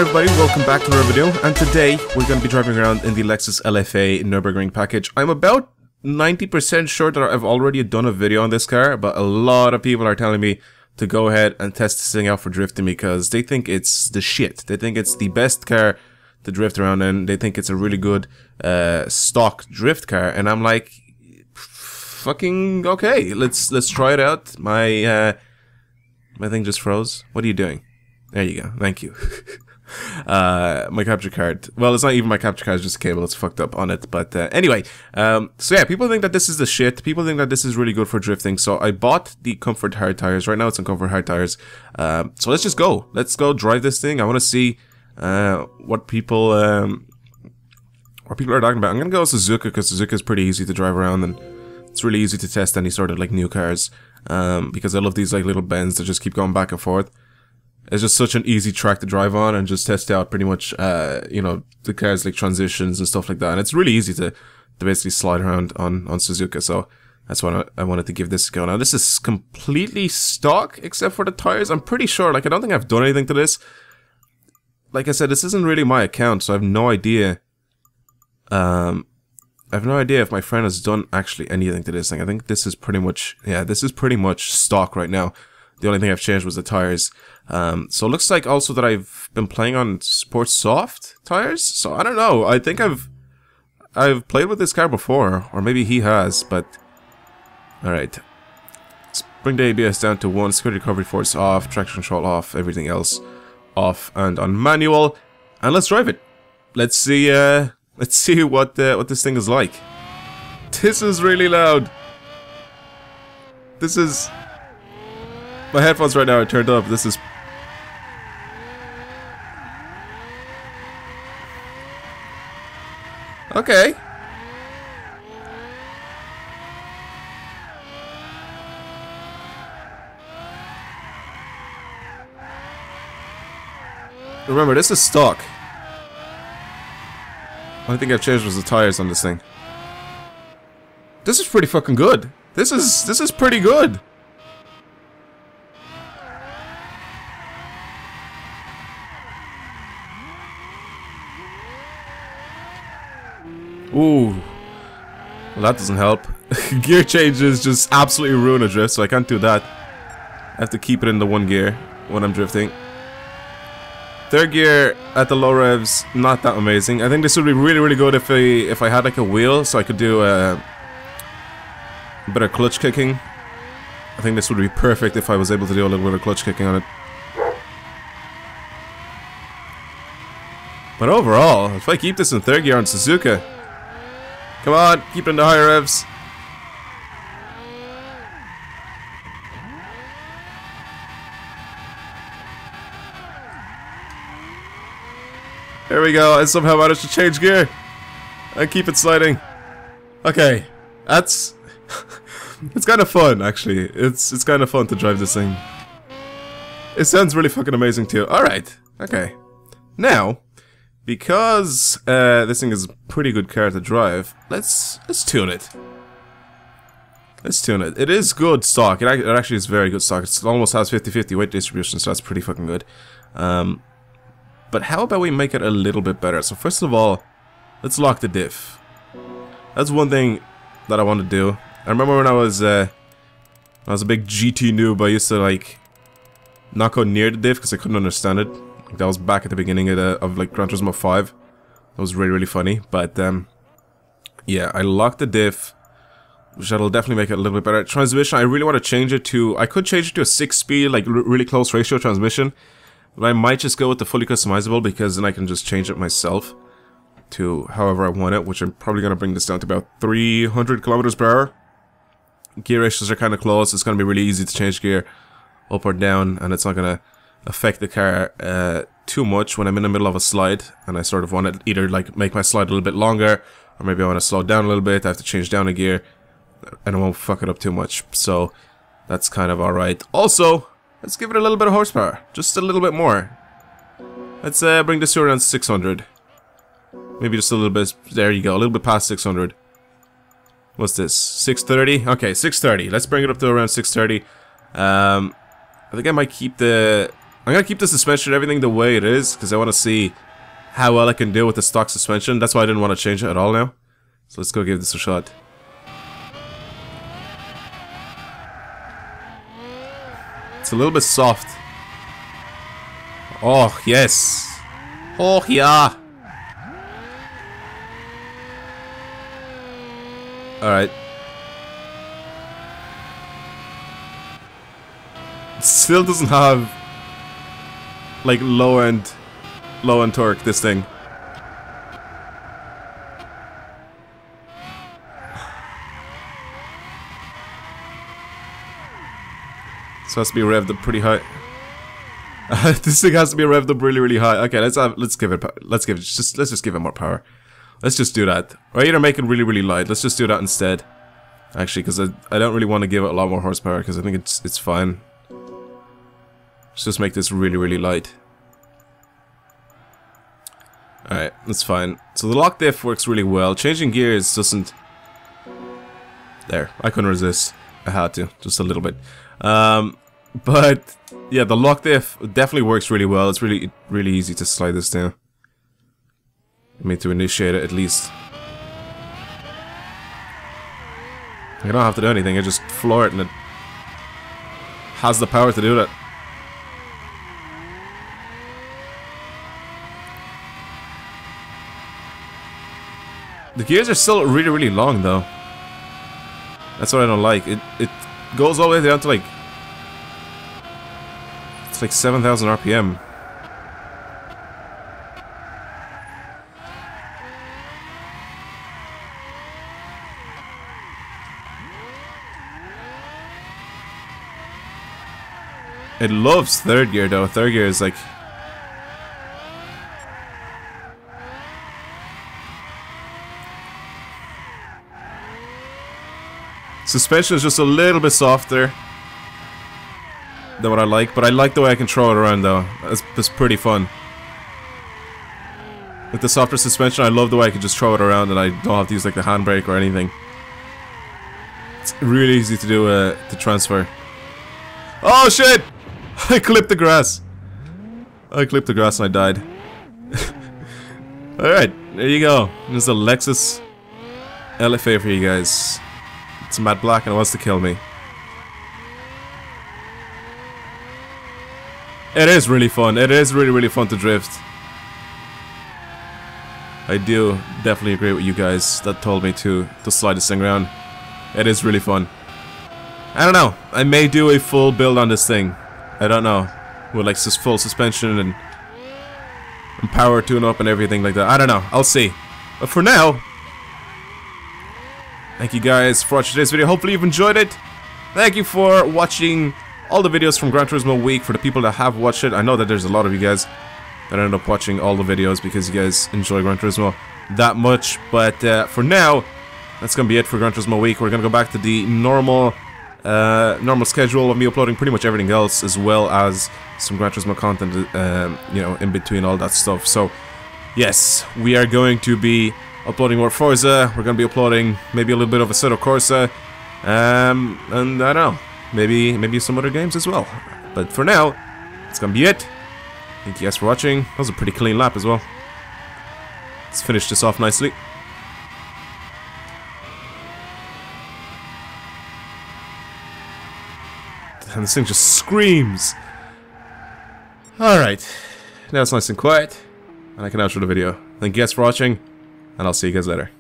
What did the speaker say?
everybody, welcome back to another video, and today we're going to be driving around in the Lexus LFA Nurburgring package. I'm about 90% sure that I've already done a video on this car, but a lot of people are telling me to go ahead and test this thing out for drifting because they think it's the shit. They think it's the best car to drift around in. They think it's a really good stock drift car, and I'm like, fucking okay, let's try it out. My thing just froze. What are you doing? There you go. Thank you. My capture card. Well, it's not even my capture card, it's just a cable that's fucked up on it. But anyway, so yeah, people think that this is the shit. People think that this is really good for drifting. So I bought the Comfort hard tires. Right now it's on Comfort hard tires. So let's just go. Let's go drive this thing. I want to see what people are talking about. I'm gonna go with Suzuka because Suzuka is pretty easy to drive around and it's really easy to test any sort of like new cars. Because I love these like little bends that just keep going back and forth. It's just such an easy track to drive on and just test out pretty much, you know, the cars like transitions and stuff like that. And it's really easy to basically slide around on Suzuka. So that's why I wanted to give this a go. Now this is completely stock except for the tires. I'm pretty sure, like I don't think I've done anything to this. Like I said, this isn't really my account, so I have no idea. I have no idea if my friend has done actually anything to this thing. I think this is pretty much, yeah, this is pretty much stock right now. The only thing I've changed was the tires. So it looks like also that I've been playing on Sport Soft tires. So I don't know. I think I've played with this car before, or maybe he has. But all right, let's bring the ABS down to 1. Security recovery force off. Traction control off. Everything else off and on manual. And let's drive it. Let's see. Let's see what this thing is like. This is really loud. This is. My headphones right now are turned up. This is... Okay. Remember, this is stock. Only thing I've changed was the tires on this thing. This is pretty fucking good. This is pretty good. Ooh, well that doesn't help. Gear changes just absolutely ruin a drift, so I can't do that. I have to keep it in the 1 gear when I'm drifting. 3rd gear at the low revs, not that amazing. I think this would be really good if I had like a wheel, so I could do better clutch kicking. I think this would be perfect if I was able to do a little bit of clutch kicking on it. But overall, if I keep this in 3rd gear on Suzuka. Come on, keep it in the higher revs. There we go, I somehow managed to change gear. And keep it sliding. Okay, that's... it's kind of fun, actually. It's kind of fun to drive this thing. It sounds really fucking amazing too. Alright, okay. Now... because this thing is a pretty good car to drive, let's tune it. Let's tune it. It is good stock. It actually is very good stock. It almost has 50-50 weight distribution, so that's pretty fucking good. But how about we make it a little bit better? So first of all, let's lock the diff. That's one thing that I want to do. I remember when I was a big GT noob, I used to like not go near the diff because I couldn't understand it. That was back at the beginning of like Gran Turismo 5. That was really funny. But yeah, I locked the diff, which that'll definitely make it a little bit better. Transmission, I really want to change it to... I could change it to a 6-speed, like really close ratio transmission. But I might just go with the fully customizable because then I can just change it myself to however I want it, which I'm probably going to bring this down to about 300 kilometers per hour. Gear ratios are kind of close. It's going to be really easy to change gear up or down, and it's not going to affect the car too much when I'm in the middle of a slide and I sort of want to either like make my slide a little bit longer or maybe I want to slow down a little bit. I have to change down a gear and I won't fuck it up too much, so that's kind of alright. Also, let's give it a little bit of horsepower, just a little bit more. Let's bring this to around 600, maybe just a little bit. There you go, a little bit past 600. What's this? 630? Okay, 630. Let's bring it up to around 630. I think I might keep the I'm gonna keep the suspension and everything the way it is, because I want to see how well I can do with the stock suspension. That's why I didn't want to change it at all now. So let's go give this a shot. It's a little bit soft. Oh, yes. Oh, yeah. Alright. Still doesn't have like low end torque, this thing. So it has to be revved up pretty high. This thing has to be revved up really high. Okay, let's give it more power. Let's just do that. Or either make it really light. Let's just do that instead. Actually, because I don't really want to give it a lot more horsepower, because I think it's fine. Let's just make this really light. Alright, that's fine. So the lock diff works really well. Changing gears doesn't... There, I couldn't resist. I had to, just a little bit. But yeah, the lock diff definitely works really well. It's really easy to slide this down. I mean, to initiate it at least. I don't have to do anything, I just floor it and it has the power to do that. The gears are still really long though. That's what I don't like. It goes all the way down to like... It's like 7,000 RPM. It loves third gear though. Third gear is like... Suspension is just a little bit softer than what I like, but I like the way I can throw it around though. It's pretty fun. With the softer suspension, I love the way I can just throw it around and I don't have to use like the handbrake or anything. It's really easy to do to transfer. Oh shit! I clipped the grass. I clipped the grass and I died. Alright, there you go. There's a Lexus LFA for you guys. It's matte black and it wants to kill me. It is really fun. It is really fun to drift. I do definitely agree with you guys that told me to slide this thing around. It is really fun. I don't know. I may do a full build on this thing. I don't know. With like full suspension and power tune-up and everything like that. I don't know. I'll see. But for now... Thank you guys for watching today's video. Hopefully you've enjoyed it. Thank you for watching all the videos from Gran Turismo Week. For the people that have watched it, I know that there's a lot of you guys that end up watching all the videos because you guys enjoy Gran Turismo that much. But for now, that's going to be it for Gran Turismo Week. We're going to go back to the normal schedule of me uploading pretty much everything else, as well as some Gran Turismo content, you know, in between all that stuff. So, yes, we are going to be uploading more Forza. We're going to be uploading maybe a little bit of Assetto Corsa, and I don't know, maybe some other games as well. But for now, it's going to be it. Thank you guys for watching. That was a pretty clean lap as well. Let's finish this off nicely. And this thing just screams. Alright, now it's nice and quiet, and I can outro the video. Thank you guys for watching, and I'll see you guys later.